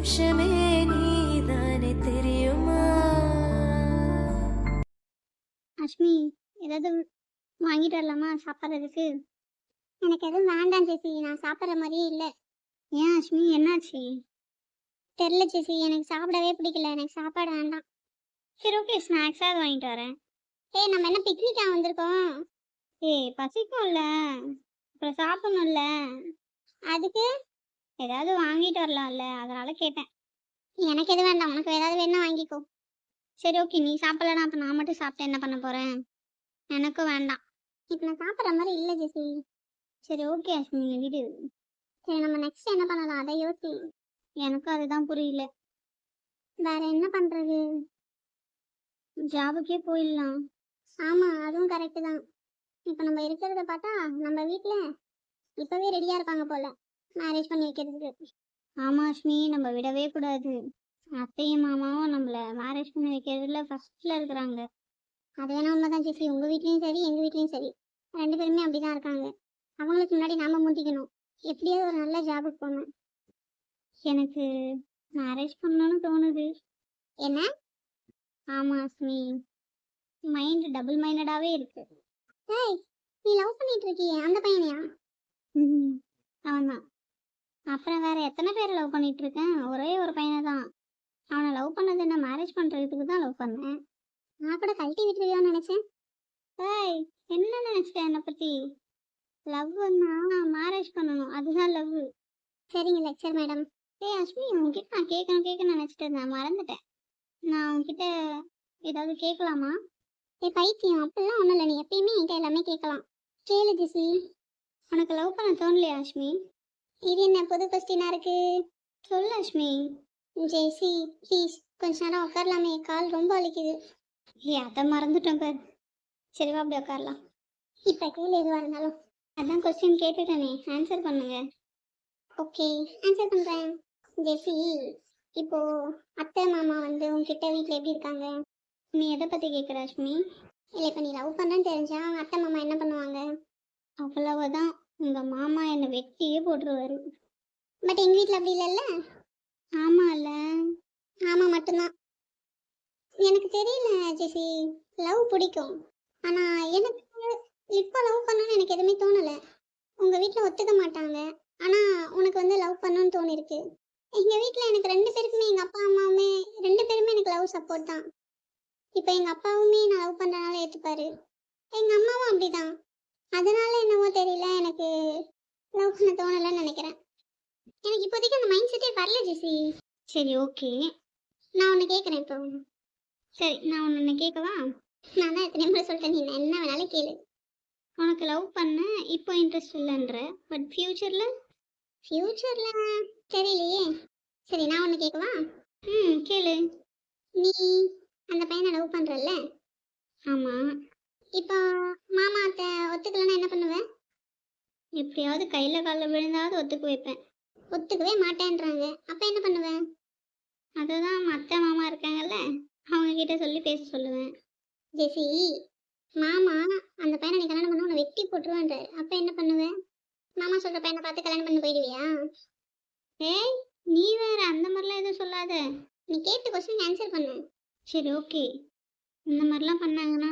நிமிஷமே நீதானே தெரியுமா? அஷ்மி, ஏதாவது வாங்கிட்டு வரலாமா சாப்பிட்றதுக்கு? எனக்கு எதுவும் வேண்டாம் ஜெசி, நான் சாப்பிட்ற மாதிரியே இல்லை. ஏன் அஷ்மி, என்னாச்சு? தெரில ஜெசி, எனக்கு சாப்பிடவே பிடிக்கல, எனக்கு சாப்பாடு வேண்டாம். சரி ஓகே, ஸ்நாக்ஸாவது வாங்கிட்டு வரேன். ஏய், நம்ம என்ன பிக்னிக்கா வந்திருக்கோம்? ஏய், பசிக்கும்ல, அப்புறம் சாப்பிடணும்ல, அதுக்கு ஏதாவது வாங்கிட்டு வரலாம்ல, அதனால கேட்டேன். எனக்கு எது வேண்டாம், உனக்கு ஏதாவது வேணா வாங்கிக்கோ. சரி ஓகே, நீ சாப்பிடலனா அப்போ நான் மட்டும் சாப்பிட்டு என்ன பண்ண போகிறேன்? எனக்கும் வேண்டாம். இப்போ நான் சாப்பிட்ற மாதிரி இல்லை ஜெசி. சரி ஓகே அஸ்மி, விடு. சரி, நம்ம நெக்ஸ்ட் என்ன பண்ணலாம் அதை யோசி. எனக்கும் அதுதான் புரியல. வேற என்ன பண்ணுறது? ஜாபுக்கே போயிடலாம். ஆமாம், அதுவும் கரெக்டு தான். இப்போ நம்ம இருக்கிறத பார்த்தா நம்ம வீட்டில் இப்போவே ரெடியாக இருப்பாங்க போல் மேரேஜ் பண்ணி வைக்கிறதுக்கு. ஆமாம் அஸ்மி, நம்ம விடவே கூடாது. அத்தையும் மாமாவும் நம்மளை மேரேஜ் பண்ணி வைக்கிறதுல ஃபஸ்ட்டில் இருக்கிறாங்க. அது வேணா உண்மைதான் ஜெசி, உங்கள் வீட்லேயும் சரி எங்கள் வீட்லேயும் சரி, ரெண்டு பேருமே அப்படி தான் இருக்காங்க. அவங்களுக்கு முன்னாடி நாம மூட்டிக்கணும். எப்படியாவது ஒரு நல்ல ஜாபுக்கு போகணும். எனக்கு மேரேஜ் பண்ணணும்னு தோணுது. என்ன? ஆமாம் அஸ்மி, மைண்ட் டபுள் மைண்டடாகவே இருக்கு. ஏய், நீ லவ் பண்ணிட்டு இருக்கியே அந்த பையனையா? அவன் தான். அப்புறம் வேற எத்தனை பேர் லவ் பண்ணிட்டு இருக்கேன்? ஒரே ஒரு பையனை தான். அவனை லவ் பண்ணது என்ன மேரேஜ் பண்ணுறதுக்கு தான் லவ் பண்ணேன். நான் கூட கழட்டி விட்டுருவியான்னு நினச்சேன். ஏய், என்ன நினச்சிட்டேன் என்னை பற்றி? லவ்னா மேரேஜ் பண்ணணும், அதுதான் லவ். சரிங்க லெக்சர் மேடம். ஏய் அஸ்மி, உங்ககிட்ட நான் கேட்கணும்னு நினச்சிட்டு இருந்தேன், மறந்துட்டேன். நான் உங்ககிட்ட ஏதாவது கேட்கலாமா? ஏய் பைத்தியம், அப்படிலாம் ஒன்றும் இல்லை, நீ எப்பயுமே என்கிட்ட எல்லாமே கேட்கலாம். கேளு ஜெசி. உனக்கு லவ் பண்ண தோணலையா அஸ்மி? இது என்ன புது கொஸ்டினாக இருக்கு? சொல்லு அஸ்மி. ஜெசி ப்ளீஸ் கொஞ்ச நேரம் உட்காரலாமே, கால் ரொம்ப வலிக்குது. ஏய், அதை மறந்துட்டோம் பார். சரிவா, அப்படி உட்காரலாம். இப்போ கேள்வி எதுவாக இருந்தாலும். அதான் கொஸ்டின் கேட்டுட்டேனே, ஆன்சர் பண்ணுங்க. ஓகே, ஆன்சர் பண்ணுறேன். ஜெசி, இப்போ அத்தை மாமா வந்து உங்ககிட்ட வீட்டில் எப்படி இருக்காங்க? நீ எதை பற்றி கேட்குற அஷ்மி? இல்லை, இப்போ நீ லவ் பண்ணுறேன்னு தெரிஞ்சா அவங்க அத்தை மாமா என்ன பண்ணுவாங்க? அவ்வளவுதான், உங்கள் மாமா என்னை வெட்டியே போட்டுருவாரு. பட் எங்கள் வீட்டில் அப்படி இல்லைல்ல? ஆமாம் இல்லை? ஆமாம் மட்டும்தான். எனக்கு தெரியல ஜெசி, லவ் பிடிக்கும். ஆனால் எனக்கு இப்போ லவ் பண்ணணும்னு எனக்கு எதுவுமே தோணலை. உங்கள் வீட்டில் ஒத்துக்க மாட்டாங்க, ஆனால் உனக்கு வந்து லவ் பண்ணணும்னு தோணிருக்கு. எங்கள் வீட்டில் எனக்கு ரெண்டு பேருக்குமே, எங்கள் அப்பா அம்மாவுமே ரெண்டு பேருமே எனக்கு லவ் சப்போர்ட் தான். இப்போ எங்கள் அப்பாவுமே நான் லவ் பண்ணுறனால ஏற்றுப்பாரு, எங்கள் அம்மாவும் அப்படி தான். அதனால என்னவோ தெரியல, எனக்கு லவ் பண்ண தோணலைன்னு நினைக்கிறேன். எனக்கு இப்போதைக்கு அந்த மைண்ட் செட்டே வரல ஜெசி. சரி ஓகே, நான் ஒன்று கேட்குறேன் இப்போ. சரி, நான் ஒன்று கேட்கவா? நான் தான் எத்தனை முறை சொல்லிட்டேன், நீ என்ன வேணாலும் கேளு. உனக்கு லவ் பண்ண இப்போ இன்ட்ரெஸ்ட் இல்லைன்ற, பட் ஃப்யூச்சரில் தெரியலையே. சரி, நான் ஒன்று கேட்கவா? கேளு. நீ அந்த பையனை லவ் பண்ணுறல்ல? ஆமாம். இப்போ மாமா அத்தை ஒத்துக்கலைன்னா என்ன பண்ணுவேன்? எப்படியாவது கையில் காலில் விழுந்தாவது ஒத்துக்க வைப்பேன். ஒத்துக்கவே மாட்டேன்றாங்க, அப்போ என்ன பண்ணுவேன்? அதுதான் அத்தை மாமா இருக்காங்கல்ல, அவங்க கிட்ட சொல்லி பேச சொல்லுவேன். ஜெசி, மாமா அந்த பையனை நீ கல்யாணம் பண்ண உன்னை வெட்டி போட்டுருவான்றாரு, அப்போ என்ன பண்ணுவேன்? மாமா சொல்கிற பையனை பார்த்து கல்யாணம் பண்ணி போயிடுவியா? ஏய், நீ வேற அந்த மாதிரிலாம் எதுவும் சொல்லாத. நீ கேட்டு கொஸ்டின் ஆன்சர் பண்ணு. சரி ஓகே, இந்த மாதிரிலாம் பண்ணாங்கன்னா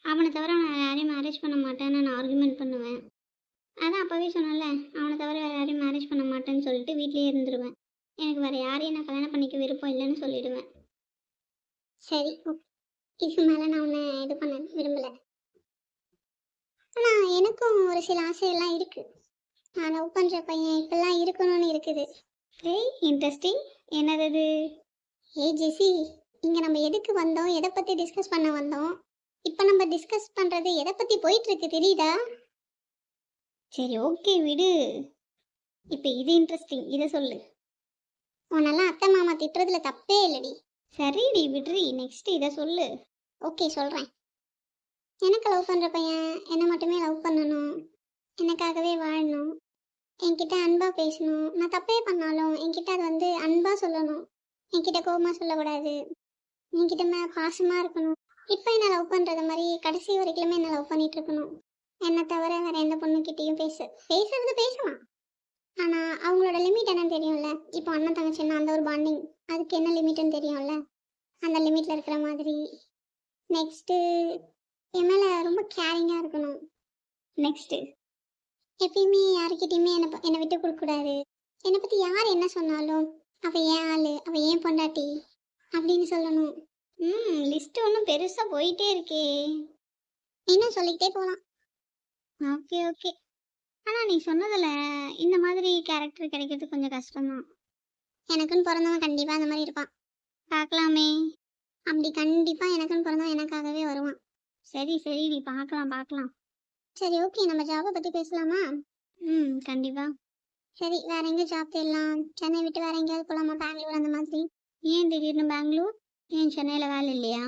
அவனை தவிர நான் யாரையும் மேரேஜ் பண்ண மாட்டேன்னு நான் ஆர்குமெண்ட் பண்ணுவேன். அதான் அப்போவே சொன்னல, அவனை தவிர வேறு யாரையும் மேரேஜ் பண்ண மாட்டேன்னு சொல்லிட்டு வீட்லேயே இருந்துருவேன். எனக்கு வேறு யாரையும் நான் கல்யாணம் பண்ணிக்க விருப்பம் இல்லைன்னு சொல்லிடுவேன். சரி ஓகே, இதுக்கு மேலே நான் உன்னை இது பண்ண விரும்பலை. ஆனால் எனக்கும் ஒரு சில ஆசையெல்லாம் இருக்குது. நான் லவ் பண்ணுற பையன் இப்பெல்லாம் இருக்கணும்னு இருக்குது. ஏய் இன்ட்ரெஸ்டிங், என்னது? ஏய் ஜெசி, இங்கே நம்ம எதுக்கு வந்தோம், எதை பற்றி டிஸ்கஸ் பண்ண வந்தோம்? இப்போ நம்ம டிஸ்கஸ் பண்ணுறது எதை பற்றி போயிட்டுருக்கு தெரியுதா? சரி ஓகே விடு. இப்போ இது இன்ட்ரெஸ்டிங், இதை சொல்லு. உன்னெல்லாம் அத்தை மாமா திட்டுறதுல தப்பே இல்லடி. சரிடி விடுறி, நெக்ஸ்ட் இதை சொல்லு. ஓகே சொல்கிறேன். எனக்கு லவ் பண்ணுற பையன் என்னை மட்டுமே லவ் பண்ணணும், எனக்காகவே வாழணும், என்கிட்ட அன்பாக பேசணும். நான் தப்பே பண்ணாலும் என்கிட்ட அது வந்து அன்பாக சொல்லணும், என்கிட்ட கோபமாக சொல்லக்கூடாது, என்கிட்ட பாசமாக இருக்கணும். இப்போ என்ன லவ் பண்ணுறது மாதிரி கடைசி வரைக்குமே என்ன லவ் பண்ணிட்டு இருக்கணும். என்னை தவிர வேறு எந்த பொண்ணுக்கிட்டேயும் பேசுறது பேசலாம், ஆனால் அவங்களோட லிமிட் என்னன்னு தெரியும்ல. இப்போ அண்ணன் தங்கச்சின்னா அந்த ஒரு பாண்டிங். அதுக்கு என்ன லிமிட்னு தெரியும்ல. அந்த லிமிட்ல இருக்கிற மாதிரி. நெக்ஸ்ட்டு என் மேல ரொம்ப கேரிங்கா இருக்கணும். நெக்ஸ்ட்டு எப்பயுமே யாருக்கிட்டயுமே என்னை விட்டு கொடுக்கக்கூடாது. என்னை பத்தி யார் என்ன சொன்னாலும் அவ ஏன் ஆளு, அவ ஏன் பொண்டாட்டி அப்படின்னு சொல்லணும். லிஸ்ட் ஒன்றும் பெருசா போயிட்டே இருக்கே. இன்னும் சொல்லிக்கிட்டே போகலாம். Okay okay. ஆனா நீ சொன்னதுல இந்த மாதிரி கேரக்டர் கிடைக்கிறது கொஞ்சம் கஷ்டம்தான். எனக்குன்னு பிறந்தவன் கண்டிப்பா அந்த மாதிரி இருப்பான். பார்க்கலாமே. அப்படி கண்டிப்பா எனக்குன்னு பிறந்தவன் எனக்காகவே வருவான். சரி சரி, நீ பார்க்கலாம் பார்க்கலாம். சரி ஓகே, நம்ம ஜாபை பத்தி பேசலாமா? கண்டிப்பா. சரி, வேற எங்க ஜாப் தேடலாம்? சென்னை விட்டு வேற எங்கேயாவது போலாமா? பெங்களூர் அந்த மாதிரி. ஏன் திடீர்னு பெங்களூர்? ஏன் சென்னையில வேலை இல்லையா?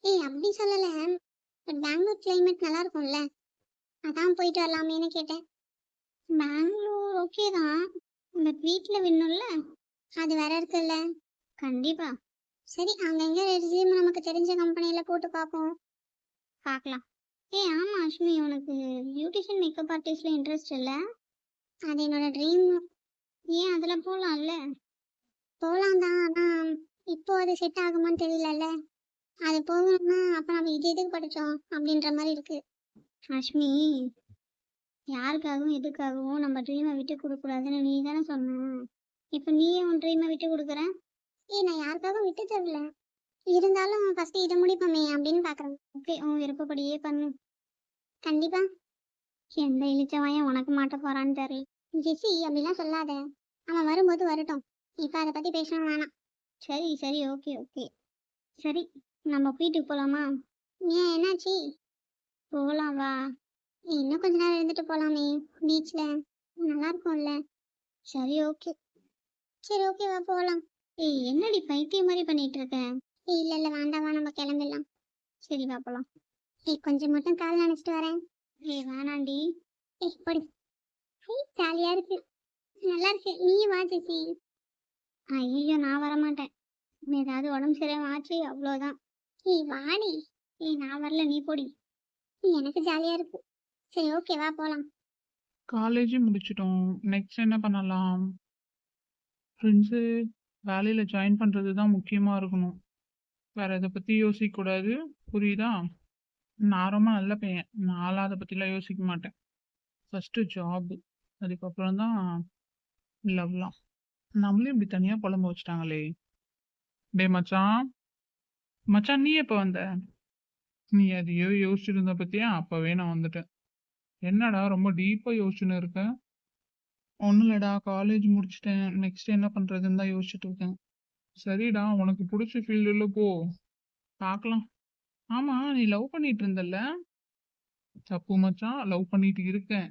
ஏய் அப்படி சொல்லல. பட் பெங்களூர் கிளைமேட் நல்லா இருக்கும்ல, அதான் போயிட்டு வரலாமேன்னு கேட்டேன். பெங்களூர் ஓகே தான், பட் வீட்டில் விடணும்ல, அது வேற இருக்குல்ல. கண்டிப்பா. சரி, அங்கங்க ரெஸ்யூம் நமக்கு தெரிஞ்ச கம்பெனியில் போட்டு பார்ப்போம். பார்க்கலாம். ஏய் ஆமா அஸ்மி, உனக்கு பியூட்டிஷியன் மேக்கப் ஆர்டிஸ்ட்ல இன்ட்ரெஸ்ட் இல்லை? அது என்னோட ட்ரீம். ஏன் அதில் போகலாம்ல? போகலாம் தான், ஆனால் இப்போ அது செட் ஆகுமான்னு தெரியலல்ல. அது போகணும்னா அப்போ நம்ம இது எதுக்கு படித்தோம் அப்படின்ற மாதிரி இருக்கு. அஸ்மி, யாருக்காகவும் எதுக்காகவும் நம்ம ட்ரீமை விட்டு கொடுக்கக்கூடாதுன்னு நீ தானே சொன்ன. இப்போ நீயே உன் ட்ரீமை விட்டு கொடுக்குற. நான் யாருக்காகவும் விட்டு தரல, இருந்தாலும் ஃபஸ்ட்டு இதை முடிப்போமே அப்படின்னு பார்க்குறேன். ஓகே, உன் விருப்பப்படியே பண்ணு. கண்டிப்பா. எந்த இழிச்சவாயன் உனக்கு மாட்ட போறான்னு தெரியல. ஜெசி அப்படிலாம் சொல்லாத, அவன் வரும்போது வரட்டும், இப்போ அதை பற்றி பேசணும் வேணாம். சரி சரி, ஓகே ஓகே. சரி, நம்ம வீட்டுக்கு போகலாமா? ஏன் என்னாச்சு? போகலாம் வா. இன்னும் கொஞ்ச நேரம் இருந்துட்டு போகலாமே, பீச்சில் நல்லா இருக்கும்ல. சரி ஓகே. சரி ஓகே, வா போகலாம். ஏய் என்னடி பைத்தியம் மாதிரி பண்ணிட்டு இருக்க? இல்லை இல்லை வேண்டாம், வா நம்ம கிளம்பிடலாம். சரி வா போகலாம். கொஞ்சம் மட்டும் கால் நினச்சிட்டு வரேன். வேணாண்டி. படி. ஜாலியாக இருக்கு, நல்லா இருக்கு. நீ வா ஜெசி. ஐயோ நான் வரமாட்டேன், ஏதாவது உடம்பு சரியாக ஆச்சு அவ்வளோதான். வாடி. நான் வரல, நீ போடி. எனக்கு ஜாலியாக இருக்கு. சரி ஓகே, வா போகலாம். காலேஜ் முடிச்சிட்டோம். நெக்ஸ்ட் என்ன பண்ணலாம்? ஃப்ரெண்ட்ஸு வேலையில் ஜாயின் பண்ணுறது தான் முக்கியமாக இருக்கணும். வேறு இதை பற்றி யோசிக்கக்கூடாது, புரியுதா? நான் ரொம்ப நல்ல பையன், நான்லாம் அதை பற்றிலாம் யோசிக்க மாட்டேன். ஃபஸ்ட்டு ஜாபு, அதுக்கப்புறம் தான் லவ்லாம். நம்மளே இப்படி தனியாக புலம்ப வச்சுட்டாங்களே. டே மச்சான், மச்சான் நீ எப்போ வந்த? நீ அதையோ யோசிச்சுட்டு இருந்த பற்றியா? அப்போவே நான் வந்துட்டேன். என்னடா ரொம்ப டீப்பாக யோசிச்சுன்னு இருக்கேன்? ஒன்றும் இல்லைடா, காலேஜ் முடிச்சிட்டேன், நெக்ஸ்ட் என்ன பண்ணுறதுன்னு தான் யோசிச்சுட்டு இருக்கேன். சரிடா, உனக்கு பிடிச்ச ஃபீல்டில் போ, பார்க்கலாம். ஆமாம், நீ லவ் பண்ணிட்டு இருந்தல்ல? தப்பு மச்சான், லவ் பண்ணிட்டு இருக்கேன்.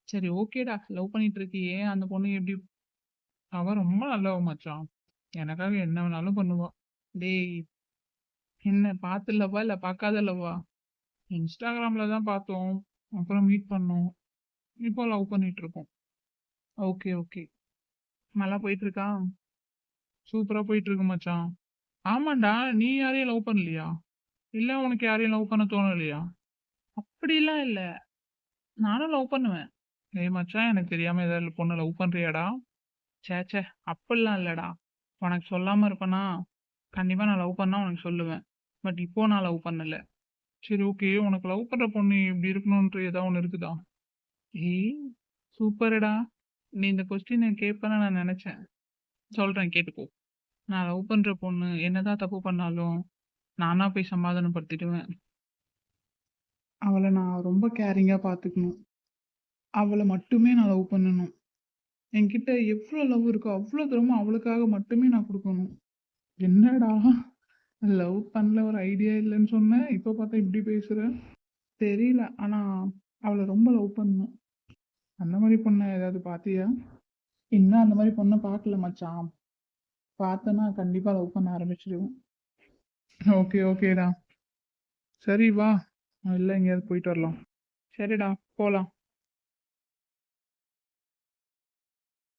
சரி ஓகேடா, லவ் பண்ணிட்டு இருக்கியே, அந்த பொண்ணு எப்படி? அவ ரொம்ப நல்லவ மச்சான், எனக்காக என்ன வேணாலும் பண்ணுவா. டேய், என்ன பார்த்து லவ்வா இல்லை பார்க்காத லவ்வா? இன்ஸ்டாகிராமில் தான் பார்த்தோம், அப்புறம் மீட் பண்ணோம், இப்போ லவ் பண்ணிட்டு இருக்கோம். Okay okay. நல்லா போயிட்டு இருக்கா? சூப்பரா போயிட்டு இருக்கு மச்சான். ஆமாண்டா, நீ யாரையும் லவ் பண்ணலையா? இல்ல உனக்கு யாரையும் லவ் பண்ண தோணலையா? அப்படிலாம் இல்ல, நானும் லவ் பண்ணுவேன். ஏய் மச்சான், எனக்கு தெரியாம ஏதாவது பொண்ணை லவ் பண்றியாடா? சேச்சே, அப்படிலாம் இல்லடா. உனக்கு சொல்லாம இருப்பேனா? கண்டிப்பா நான் லவ் பண்ணா உனக்கு சொல்லுவேன். பட் இப்போ நான் லவ் பண்ணல. சரி ஓகே, உனக்கு லவ் பண்ற பொண்ணு இப்படி இருக்கணும்ன்ற ஏதாவது ஒன்று இருக்குதா? ஏய் சூப்பர்டா, நீ இந்த கொஸ்டினை கேட்பேன்னு நான் நினைச்சேன். சொல்றேன் கேட்டுக்கோ. நான் லவ் பண்ற பொண்ணு என்னதான் தப்பு பண்ணாலும் நானா போய் சமாதானப்படுத்திடுவேன். அவளை நான் ரொம்ப கேரிங்கா பார்த்துக்கணும். அவளை மட்டுமே நான் லவ் பண்ணணும். என்கிட்ட எவ்வளோ லவ் இருக்கோ அவ்வளோ தூரமும் அவளுக்காக மட்டுமே நான் கொடுக்கணும். என்னடா, லவ் பண்ணல ஒரு ஐடியா இல்லைன்னு சொன்னேன், இப்போ பார்த்தா இப்படி பேசுற? தெரியல, ஆனா அவளை ரொம்ப லவ் பண்ணணும். அந்த மாதிரி பொண்ணை ஏதாவது பார்த்தியா? இன்னும் அந்த மாதிரி பொண்ணை பார்க்கல மச்சான். பார்த்தேன்னா கண்டிப்பா லவ் பண்ண ஆரம்பிச்சிடுவேன். ஓகே ஓகேடா, சரி வா, இல்லை எங்கேயாவது போயிட்டு வரலாம். சரிடா, போகலாம்.